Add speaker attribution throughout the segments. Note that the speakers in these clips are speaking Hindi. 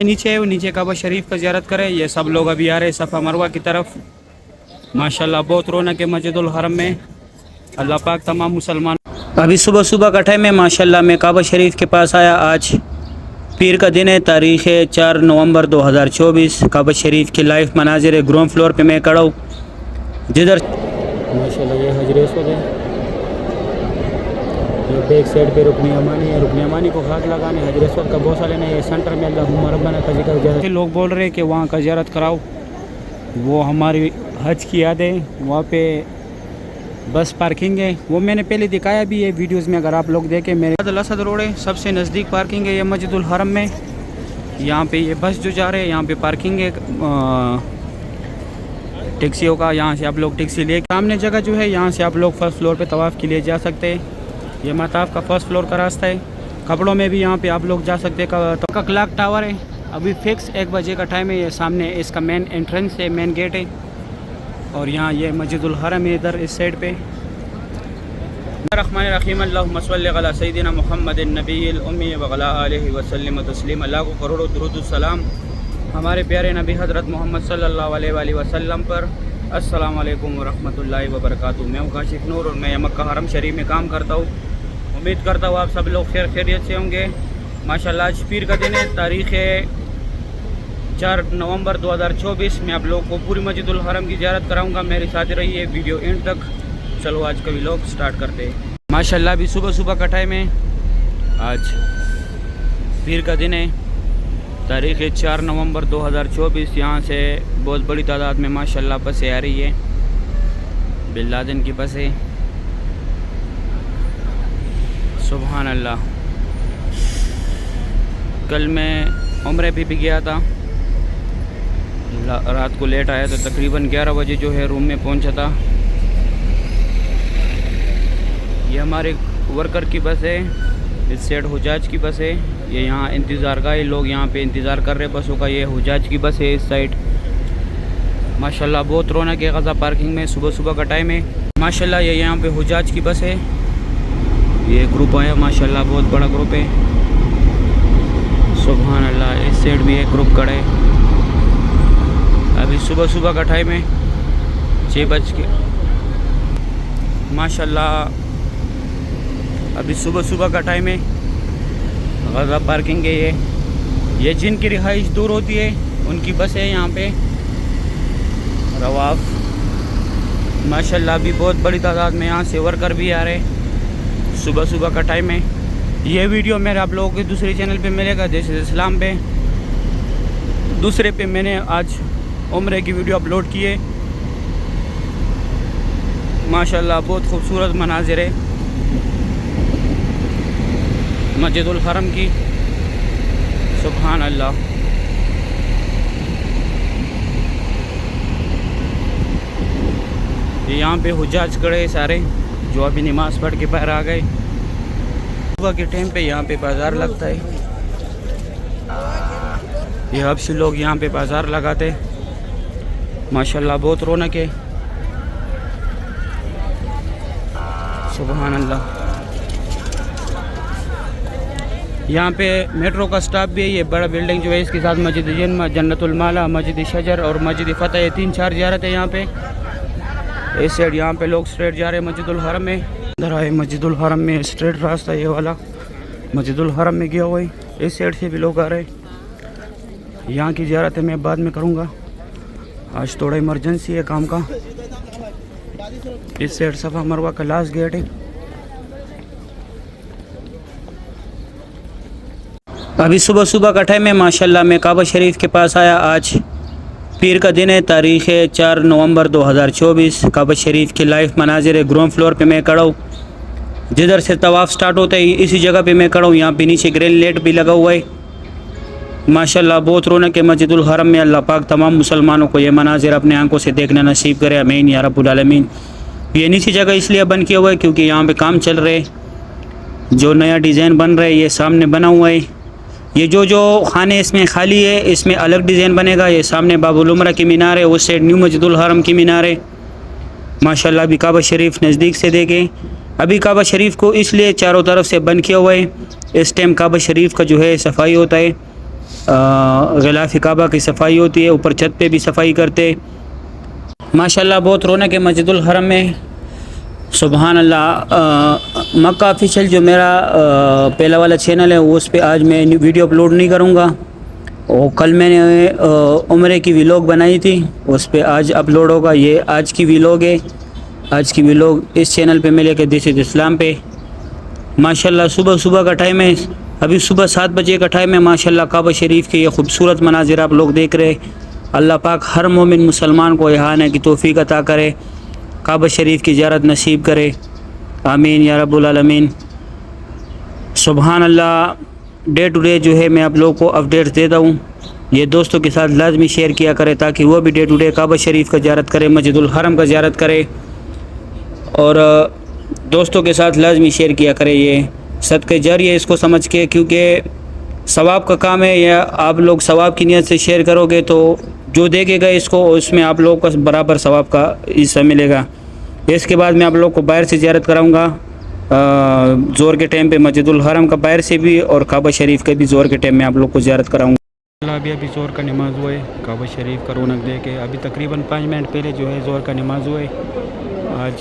Speaker 1: नीचे है वो नीचे काबा शरीफ का ज़ियारत करें। ये सब लोग अभी आ रहे हैं सफ़ा मरवा की तरफ। माशाल्लाह बहुत रौनक है मस्जिदुल हरम में। अल्लाह पाक तमाम मुसलमान। अभी सुबह सुबह का टाइम है। माशाल्लाह मैं काबा शरीफ के पास आया। आज पीर का दिन है, तारीख़ है 4 नवंबर 2024। काबा शरीफ के लाइव मनाजिर है। ग्राउंड फ्लोर पे मैं खड़ा हूँ जिधर माशाल्लाह ये हजर अस्वद है। ये बैक साइड पे रुकनी अमानी है। रुकनी अमानी को खाक लगाने हजर अस्वद का बहुत लेना है। ये सेंटर में अल्लाहुम्मा रब्बना का जिक्र। लोग बोल रहे हैं कि वहाँ का ज़ियारत कराओ, वो हमारी हज की याद है। वहाँ पे बस पार्किंग है, वो मैंने पहले दिखाया भी है वीडियोस में, अगर आप लोग देखें। मेरे असद रोड है, सबसे नज़दीक पार्किंग है ये मस्जिदुल हरम में। यहाँ पे ये बस जो जा रहे हैं यहाँ पे पार्किंग है टैक्सियों का। यहाँ से आप लोग टैक्सी ले सामने जगह जो है, यहाँ से आप लोग फर्स्ट फ्लोर पे तवाफ़ के लिए जा सकते हैं। ये मताफ़ का फर्स्ट फ्लोर का रास्ता है। कपड़ों में भी यहाँ पे आप लोग जा सकते हैं। तो क्लॉक टावर है, अभी फिक्स 1 बजे का टाइम है। ये सामने इसका मेन एंट्रेंस है, मेन गेट है। और यहाँ ये मस्जिदुल हरम है इधर इस साइड पे। रहमान रहीम अल्लाहुम्मा सल्लि अला सय्यिदिना मुहम्मदिन नबिय्यिल उम्मी व अला आलिहि व सल्लिम तस्लीमा। अल्लाह को करोड़ों दुरूद सलाम हमारे प्यारे नबी हज़रत मोहम्मद सल्लल्लाहु अलैहि वसल्लम पर। अस्सलामु अलैकुम व रहमतुल्लाहि व बरकातुहू। मैं हूँ काशिफ नूर और मैं मक्का हरम शरीफ में काम करता हूँ। उम्मीद करता हूँ आप सब लोग खैरियत से होंगे। माशाल्लाह आज पीर का दिन है, तारीख़ है 4 नवंबर 2024। मैं आप लोगों को पूरी मस्जिदुल हरम की ज़ियारत कराऊंगा। मेरे साथ रहिए वीडियो एंड तक। चलो आज का व्लॉग स्टार्ट करते हैं। माशाल्लाह अभी सुबह सुबह का टाइम है। आज पीर का दिन है, तारीख़ है 4 नवंबर 2024। यहाँ से बहुत बड़ी तादाद में माशाल्लाह बसें आ रही है। बिन लादेन की बसें, सुभान अल्लाह। कल मैं उम्रे पे भी गया था, रात को लेट आया तो तकरीबन 11 बजे जो है रूम में पहुंचा था। ये हमारे वर्कर की बस है, इस साइड हुजाज की बस है। ये यहाँ इंतज़ार का, ये लोग यहाँ पे इंतज़ार कर रहे बसों का। ये हुजाज की बस है इस साइड। माशाल्लाह बहुत रौनक है गज़ा पार्किंग में। सुबह सुबह का टाइम है। माशाल्लाह ये यहाँ पे हुजाज की बस है। ये ग्रुप आया माशाल्लाह, बहुत बड़ा ग्रुप है। सुभान अल्लाह। इस साइड भी एक ग्रुप खड़ा है। अभी सुबह सुबह का टाइम है 6 बज के। माशाल्लाह अभी सुबह सुबह का टाइम है। गज़ा पार्किंग है ये जिनकी रिहाइश दूर होती है उनकी बस है यहाँ पे रवाफ। माशाल्लाह अभी बहुत बड़ी तादाद में यहाँ से वर्कर भी आ रहे। सुबह सुबह का टाइम है। ये वीडियो मेरे आप लोगों के दूसरे चैनल पे मिलेगा, जैसे इस्लाम पे। दूसरे पे मैंने आज उम्रे की वीडियो अपलोड की है। माशाल्लाह बहुत खूबसूरत मनाजिर है मस्जिदुल हरम की। सुभान अल्लाह। ये यहाँ पे हुज्जाज खड़े सारे जो अभी नमाज़ पढ़ के बाहर आ गए। सुबह के टाइम पे यहाँ पे बाज़ार लगता है। ये हबशी लोग यहाँ पे बाज़ार लगाते। माशाल्लाह बहुत रौनक है। सुभान अल्लाह। यहाँ पे मेट्रो का स्टाफ भी है। ये बड़ा बिल्डिंग जो है इसके साथ मस्जिद जन्नतुल माला, मस्जिद शजर और मस्जिद फतेह, ये 3-4 ज़ियारत है यहाँ पे। इस साइड यहाँ पे लोग स्ट्रेट जा रहे हैं मस्जिदुल हरम में। इधर आए मस्जिदुल हरम में, स्ट्रेट रास्ता ये वाला मस्जिदुल हरम में गया हुआ है। इस साइड से भी लोग आ रहे हैं। यहाँ की ज़ियारत है मैं बाद में करूँगा, आज थोड़ा इमरजेंसी है काम का। इस साइड सफ़ा मरवा का लास्ट गेट है। अभी सुबह सुबह का टाइम है। माशाल्लाह मैं काबा शरीफ के पास आया। आज पीर का दिन है, तारीख़ है 4 नवंबर 2024। काबा शरीफ के लाइव मनाजिर है। ग्राउंड फ्लोर पे मैं खड़ा हूँ जिधर से तवाफ़ स्टार्ट होता है, इसी जगह पे मैं खड़ा हूँ। यहाँ पे नीचे ग्रिल लाइट भी लगा हुआ है। माशाल्लाह बहुत रौनक है मस्जिदुल हरम में। अल्लाह पाक तमाम मुसलमानों को ये मनाजिर अपने आंखों से देखना नसीब करे, आमीन या रब्बुल आलमीन। ये नीचे जगह इसलिए बंद किया हुआ है क्योंकि यहाँ पे काम चल रहे, जो नया डिज़ाइन बन रहा है ये सामने बना हुआ है। ये जो खाने इसमें खाली है इसमें अलग डिज़ाइन बनेगा। ये सामने बाबुल उमरा की मीनार है, उस साइड न्यू मस्जिदुल हरम की मीनार है। माशाल्लाह अभी काबा शरीफ नज़दीक से देखें। अभी काबा शरीफ को इसलिए चारों तरफ से बंद किया हुआ है। इस टाइम काबा शरीफ का जो है सफाई होता है। ग़िलाफ़ काबा की सफाई होती है, ऊपर छत पे भी सफाई करते। माशाल्लाह बहुत रौनक है मस्जिदुल हरम में। सुबहान अल्लाह। मक्का ऑफिशियल जो मेरा पहला वाला चैनल है उस पर आज मैं वीडियो अपलोड नहीं करूँगा। और कल मैंने उम्रे की व्लॉग बनाई थी, उस पर आज अपलोड होगा। ये आज की व्लॉग है। आज की व्लॉग इस चैनल पे मैं लेके दिस इज़ इस्लाम पे। माशाल्लाह सुबह सुबह का टाइम है, अभी सुबह 7 बजे का टाइम है। माशाल्लाह काबा शरीफ के ये खूबसूरत मनाजिर आप लोग देख रहे। अल्लाह पाक हर मोमिन मुसलमान को यहाँ आने की तौफीक अता करे, काबा शरीफ की ज़ियारत नसीब करे, आमीन या रब्बुल आलमीन। सुबहान अल्लाह। डे टू डे जो है मैं आप लोगों को अपडेट्स देता हूँ। ये दोस्तों के साथ लाजमी शेयर किया करें ताकि वो भी डे टू डे काबा शरीफ का ज़ियारत करे, मस्जिदुल हरम का ज़ियारत करे। और दोस्तों के साथ लाजमी शेयर किया करें, ये सदक़े जारिया इसको समझ के, क्योंकि सवाब का काम है। या आप लोग सवाब की नीयत से शेयर करोगे तो जो देखेगा इसको उसमें आप लोगों को बराबर सवाब का हिस्सा मिलेगा। इसके बाद मैं आप लोग को बाहर से ज़ियारत कराऊंगा ज़ोर के टाइम पे, मस्जिदुल हरम का बाहर से भी और काबा शरीफ के भी ज़ोर के टाइम में आप लोग को ज़ियारत कराऊंगा। अभी ज़ोर का नमाज हुआ है, काबा शरीफ का रौनक दे के अभी तकरीबन 5 मिनट पहले जो है ज़ोर का नमाज हुआ है। आज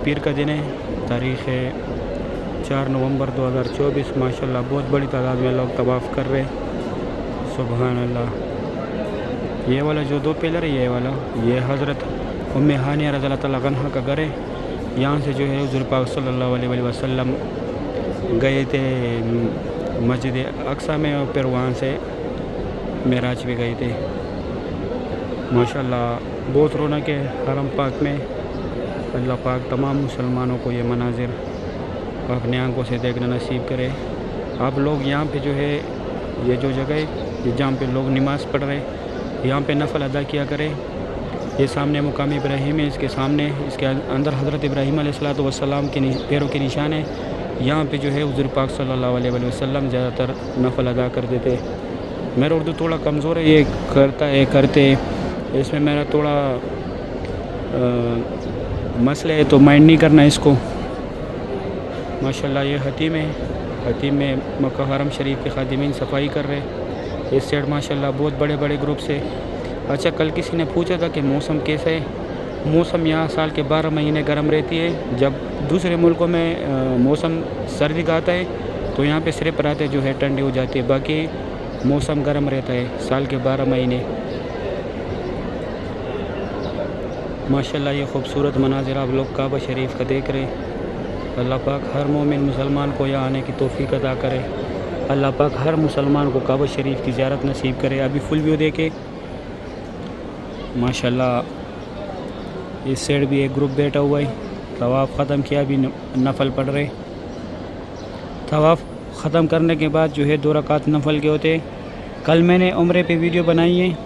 Speaker 1: पीर का दिन है, तारीख़ है 4 नवंबर 2024। माशाल्लाह बहुत बड़ी तादाद में लोग तवाफ़ कर रहे हैं। सुबहान अल्लाह। ये वाला जो 2 पिलर है, ये वाला ये हज़रत उम्मे हानिया रज़ियल्लाहु तआला अन्हा का घर है। यहाँ से जो है हुज़ूर पाक सल्लल्लाहु अलैहि वसल्लम गए थे मस्जिद अक्सा में और फिर वहाँ से मेराज भी गए थे। माशाल्लाह बहुत रौनक है हरम पाक में। अल्लाह पाक तमाम मुसलमानों को ये मनाजिर अपने आंखों से देखना नसीब करे। आप लोग यहाँ पे जो है ये जो जगह है जहाँ पे लोग नमाज़ पढ़ रहे, यहाँ पे नफल अदा किया करें। ये सामने मुकाम इब्राहिम है, इसके सामने इसके अंदर हज़रत इब्राहिम अलैहिस्सलातु वस्सलाम के पैरों के निशान है। यहाँ पे जो है हुज़ूर पाक सल्लल्लाहु अलैहि वसल्लम ज़्यादातर नफल अदा कर देते। मेरा उर्दू थोड़ा कमज़ोर है, ये करते इसमें मेरा थोड़ा मसले है तो माइंड नहीं करना इसको। माशाल्लाह ये हतीम है, हतीम में मक्का हरम शरीफ के खादिमीन सफाई कर रहे। इस साइड माशाल्लाह बहुत बड़े बड़े ग्रुप से। अच्छा, कल किसी ने पूछा था कि मौसम कैसा है। मौसम यहाँ साल के 12 महीने गर्म रहती है। जब दूसरे मुल्कों में मौसम सर्दी का आता है तो यहाँ पे सिर्फ रातें जो है ठंडी हो जाती है, बाकी मौसम गर्म रहता है साल के 12 महीने। माशाल्लाह ये खूबसूरत मनाजिर आप लोग काबा शरीफ का देख रहे। अल्लाह पाक हर मोमिन मुसलमान को यहाँ आने की तौफीक अता करे। अल्लाह पाक हर मुसलमान को काबा शरीफ की ज़ियारत नसीब करे। अभी फुल व्यू देखे माशाल्लाह। इस साइड भी एक ग्रुप बैठा हुआ है, तवाफ़ ख़त्म किया, अभी नफल पढ़ रहे। तवाफ़ ख़त्म करने के बाद जो है 2 रकात नफल के होते। कल मैंने उम्रे पे वीडियो बनाई है,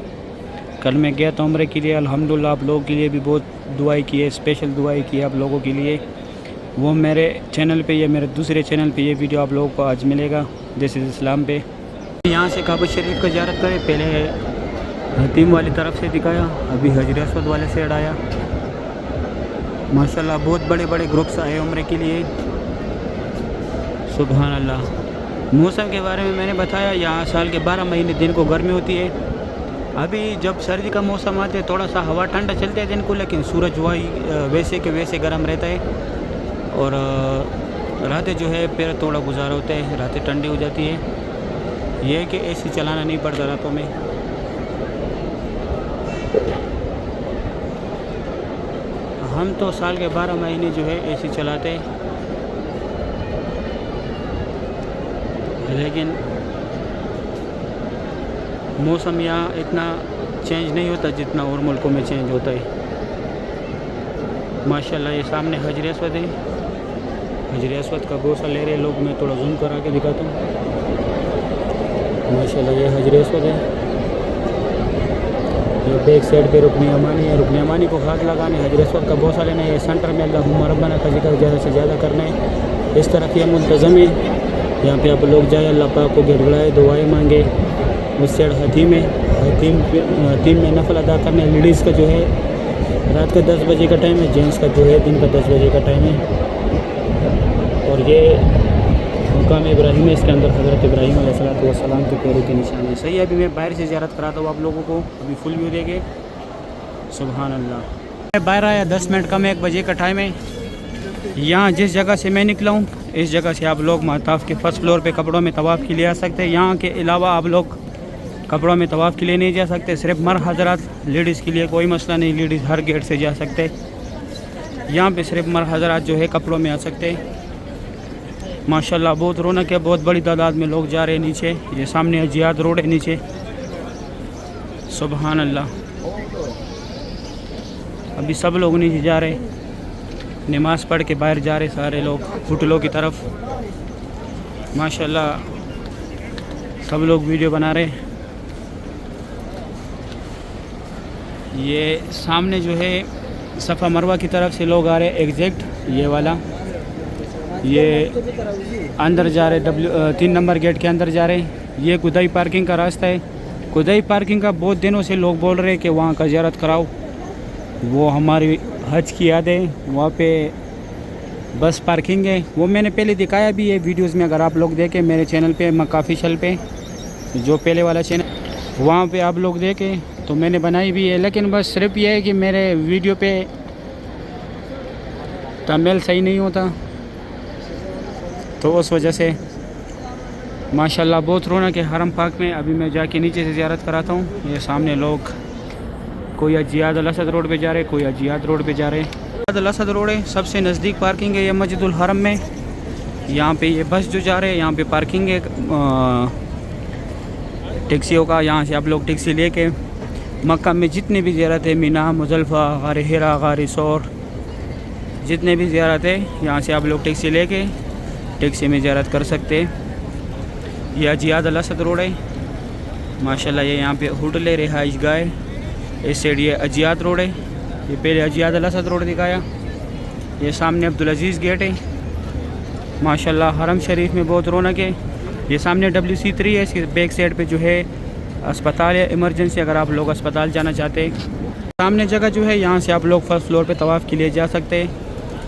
Speaker 1: कल मैं गया था उम्रे के लिए। अल्हम्दुलिल्लाह आप लोगों के लिए भी बहुत दुआएं की है, स्पेशल दुआएं की आप लोगों के लिए। वो मेरे चैनल पे या मेरे दूसरे चैनल पे ये वीडियो आप लोगों को आज मिलेगा दिस इज़ इस्लाम पे। यहाँ से काबा शरीफ का ज़ियारत करें। पहले हतीम वाली तरफ से दिखाया, अभी हजर अस्वद वाले से आया। माशाल्लाह बहुत बड़े बड़े ग्रुप्स आए उम्रे के लिए। सुबहान अल्लाह। मौसम के बारे में मैंने बताया, यहाँ साल के 12 महीने दिन को गर्मी होती है। अभी जब सर्दी का मौसम आते है थोड़ा सा हवा ठंडा चलते है दिन को, लेकिन सूरज वही वैसे के वैसे गर्म रहता है। और रातें जो है फिर थोड़ा गुजारा होता है, रातें ठंडी हो जाती है। ये है कि एसी चलाना नहीं पड़ता रातों में। हम तो साल के 12 महीने जो है एसी चलाते हैं, लेकिन मौसम यहाँ इतना चेंज नहीं होता जितना और मुल्कों में चेंज होता है। माशाल्लाह ये सामने हजर अस्वद है, हजर अस्वद का गोसा ले रहे लोग। मैं थोड़ा जूम करा के दिखाता हूँ। माशाल्लाह ये हजर अस्वद है। ये बैक साइड पे रुकनी अमानी है, रुकनी अमानी को हाथ लगाने, हजर अस्वद का गोसा लेना है। सेंटर में अल्लाहुम्मा रब्बना का जिक्र ज़्यादा से ज़्यादा करना है। इस तरफ ये मुंतज़म है, यहाँ पे आप लोग जाए, अल्लाह पाक को गिड़गड़ाए, दुआएं मांगे। उस साइड हतीम है, हतीम में नफल अदा करना है। लेडीज़ का जो है रात का 10 बजे का टाइम है, जेंट्स का जो है दिन का 10 बजे का टाइम है। और ये मकाम इब्राहिम है, इसके अंदर हज़रत इब्राहिम अलैहिस्सलाम के पैरों के निशान है। सही है, अभी मैं बाहर से ज़ियारत कराता हूँ आप लोगों को, अभी फुल व्यू देंगे। सुभान अल्लाह। मैं बाहर आया 10 मिनट कम 1 बजे का टाइम है। यहाँ जिस जगह से मैं निकला हूँ, इस जगह से आप लोग महताफ के फर्स्ट फ्लोर पे कपड़ों में तवाफ़ के लिए आ सकते हैं। यहाँ के अलावा आप लोग कपड़ों में तवाफ़ के लिए नहीं जा सकते। सिर्फ मर्द हज़रात, लेडीज़ के लिए कोई मसला नहीं, लेडीज़ हर गेट से जा सकते। यहाँ पे सिर्फ मर्द हज़रात जो है कपड़ों में आ सकते। माशाल्लाह बहुत रौनक है, बहुत बड़ी तादाद में लोग जा रहे हैं नीचे। ये सामने जियाद रोड है नीचे। सुभान अल्लाह। अभी सब लोग नीचे जा रहे, नमाज़ पढ़ के बाहर जा रहे सारे लोग होटलों की तरफ। माशाल्लाह सब लोग वीडियो बना रहे। ये सामने जो है सफ़ा मरवा की तरफ से लोग आ रहे एग्जैक्ट ये वाला, ये अंदर जा रहे 3 नंबर गेट के अंदर जा रहे। ये कुदाई पार्किंग का रास्ता है। कुदाई पार्किंग का बहुत दिनों से लोग बोल रहे हैं कि वहाँ का ज़ियारत कराओ, वो हमारी हज की याद है। वहाँ पे बस पार्किंग है, वो मैंने पहले दिखाया भी है वीडियोस में। अगर आप लोग देखें मेरे चैनल पे मकाफ़ी शल पे, जो पहले वाला चैनल, वहाँ पे आप लोग देखें तो मैंने बनाई भी है। लेकिन बस सिर्फ ये है कि मेरे वीडियो पे तमिल सही नहीं होता, तो उस वजह से। माशाल्लाह बहुत रौनक है हरम पाक में। अभी मैं जाके नीचे से ज़ियारत कराता हूँ। ये सामने लोग, कोई अजियाद अल असद रोड पे जा रहे, कोई अजियाद रोड पे जा रहे। अजियाद अल असद रोड है, सबसे नज़दीक पार्किंग है ये मस्जिदुल हरम में। यहाँ पे ये बस जो जा रहे हैं, यहाँ पे पार्किंग है टैक्सियों का। यहाँ से आप लोग टैक्सी लेके मक्का में जितने भी ज़ियारत है, मीना, मुज़ल्फ़ा, गार हिरा, गार सौर, जितने भी ज़ियारत है, यहाँ से आप लोग टैक्सी लेके टैक्सी में ज़ियारत कर सकते। ये अजियाद अल असद रोड है। माशाल्लाह ये यहाँ पे होटल है, रिहाइश गाह। इस साइड ये अजियाद रोड है। ये पहले अजियाद अल असद रोड दिखाया। ये सामने अब्दुल अजीज़ गेट है। माशाल्लाह हरम शरीफ में बहुत रौनक है। ये सामने WC3 है, इसके बैक साइड पे जो है अस्पताल है, इमरजेंसी, अगर आप लोग अस्पताल जाना चाहते हैं। सामने जगह जो है, यहाँ से आप लोग फर्स्ट फ्लोर पे तवाफ़ के लिए जा सकते हैं।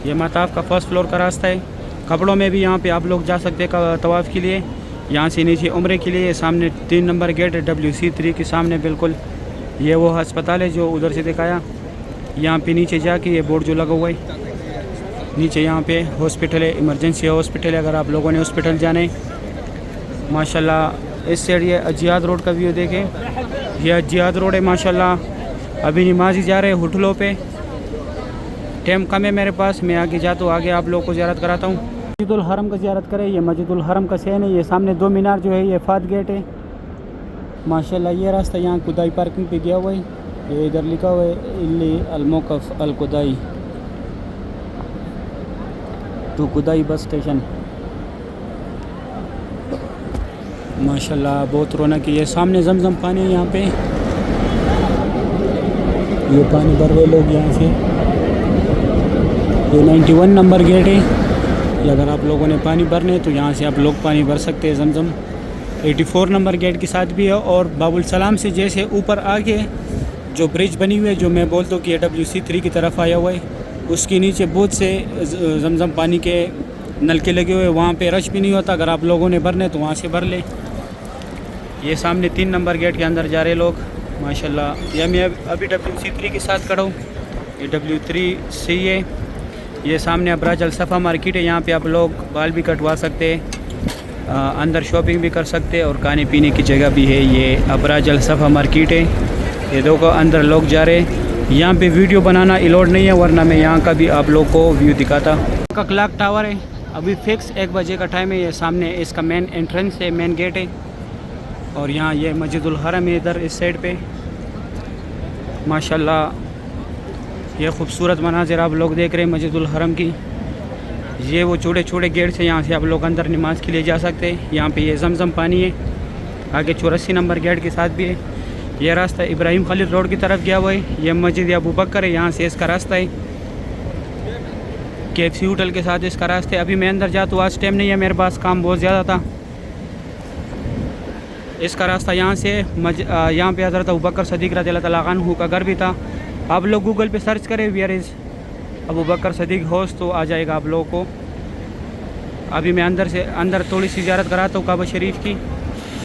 Speaker 1: ये महताफ का फर्स्ट फ्लोर का रास्ता है। कपड़ों में भी यहाँ पे आप लोग जा सकते हैं तवाफ़ के लिए। यहाँ से नीचे उम्रे के लिए सामने 3 नंबर गेट है, WC3 के सामने बिल्कुल। ये वो अस्पताल है जो उधर से दिखाया। यहाँ पे नीचे जाके ये बोर्ड जो लगा हुआ है, नीचे यहाँ पे हॉस्पिटल है, इमरजेंसी हॉस्पिटल है, अगर आप लोगों ने हॉस्पिटल जाना है। माशाल्लाह इस साइड ये अजियाद रोड का व्यू देखें। ये अजियाद रोड है माशाल्लाह। अभी नमाज़ी जा रहे हैं होटलों पे। टाइम कम है मेरे पास, मैं आगे जाता हूँ, आगे आप लोग को ज़ियारत कराता हूँ। मस्जिदुल हरम का ज़ियारत करें। ये मस्जिदुल हरम का सैन है। ये सामने 2 मीनार जो है ये फात गेट है। माशाल्लाह ये रास्ता यहाँ कुदाई पार्किंग पे गया हुआ है। ये इधर लिखा हुआ है इल्ली अलमोकफ अल कुदाई टू कुदाई बस स्टेशन। माशाल्लाह बहुत रौनक है। ये सामने जमजम पानी है यहाँ पे, ये पानी भर रहे लोग यहाँ से। ये 91 नंबर गेट है। ये अगर आप लोगों ने पानी भरने तो यहाँ से आप लोग पानी भर सकते हैं जमजम। 84 नंबर गेट के साथ भी है। और बाबुल सलाम से जैसे ऊपर आगे जो ब्रिज बनी हुई है, जो मैं बोलता हूँ कि WC3 की तरफ आया हुआ है, उसके नीचे बहुत से जमजम पानी के नलके लगे हुए हैं। वहाँ पे रश भी नहीं होता। अगर आप लोगों ने भरने तो वहाँ से भर ले। ये सामने 3 नंबर गेट के अंदर जा रहे लोग माशाल्लाह। या मैं अभी WC3 के साथ खड़ा हूँ। ये W3C है। ये सामने अबराज अल सफ़ा मार्केट है। यहाँ पे आप लोग बाल भी कटवा सकते हैं, अंदर शॉपिंग भी कर सकते हैं और खाने पीने की जगह भी है। ये अबराज अल सफ़ा मार्केट है। ये देखो अंदर लोग जा रहे हैं। यहाँ पे वीडियो बनाना अलाउड नहीं है, वरना मैं यहाँ का भी आप लोग को व्यू दिखाता। का क्लॉक टावर है। अभी फिक्स 1 बजे का टाइम है। ये सामने इसका मेन एंट्रेंस है, मेन गेट है। और यहाँ ये मस्जिदुल हरम है इधर इस साइड पे। माशाल्लाह ये खूबसूरत मनाजिर आप लोग देख रहे हैं मस्जिदुल हरम की। ये वो छोटे छोटे गेट से यहाँ से आप लोग अंदर नमाज के लिए जा सकते हैं। यहाँ पे ये जमजम पानी है। आगे 84 नंबर गेट के साथ भी है। ये रास्ता इब्राहिम खलील रोड की तरफ गया हुआ है। ये मस्जिद अबू बकर है, यहाँ से इसका रास्ता है। KFC होटल के साथ इसका रास्ता है। अभी मैं अंदर जाता हूँ, आज टाइम नहीं है मेरे पास, काम बहुत ज़्यादा था। इसका रास्ता यहाँ से यहाँ पे हज़रत अबू बकर सदीक़ रज़ियल्लाहु तआला अन्हु का घर भी था। आप लोग गूगल पे सर्च करें where is Abu Bakr Siddiq house तो आ जाएगा आप लोगों को। अभी मैं अंदर थोड़ी सी ज़ियारत कराता हूँ काबा शरीफ की।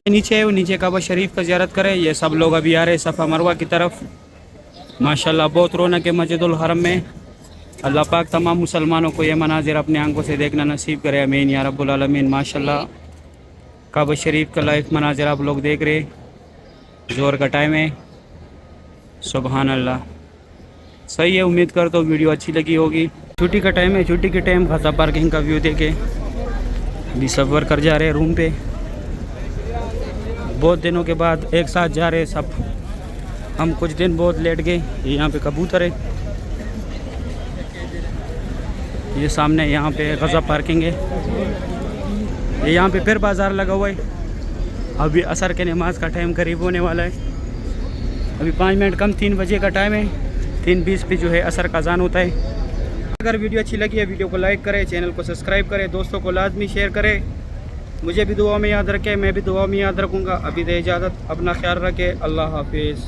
Speaker 1: नीचे है वो, नीचे काबा शरीफ का ज़ियारत करें। ये सब लोग अभी आ रहे हैं सफ़ा मरवा की तरफ। माशाल्लाह बहुत रौनक है मस्जिदुल हरम में। अल्लाह पाक तमाम मुसलमानों को ये मनाजिर अपने आंखों से देखना नसीब करे, आमीन या रब्बुल आलमीन। माशाल्लाह काबा शरीफ का लाइव मनाजिर आप लोग देख रहे, जोर का टाइम है, सुबहान अल्लाह। सही है, उम्मीद करता हूँ वीडियो अच्छी लगी होगी। छुट्टी का टाइम है, छुट्टी के टाइम गज़ा पार्किंग का व्यू देखे अभी सब वर्कर जा रहे हैं रूम पे। बहुत दिनों के बाद एक साथ जा रहे हैं सब। हम कुछ दिन बहुत लेट गए। यहाँ पे कबूतर है, ये सामने यहाँ पे गज़ा पार्किंग है। ये यहाँ पे फिर बाज़ार लगा हुआ है। अभी असर के नमाज का टाइम करीब होने वाला है। अभी 5 मिनट कम 3 बजे का टाइम है। 3:20 पे जो है असर का अज़ान होता है। अगर वीडियो अच्छी लगी है वीडियो को लाइक करें, चैनल को सब्सक्राइब करें, दोस्तों को लाजमी शेयर करें। मुझे भी दुआ में याद रखें, मैं भी दुआ में याद रखूँगा। अभी दे इजाज़त, अपना ख्याल रखें। अल्लाह हाफिज़।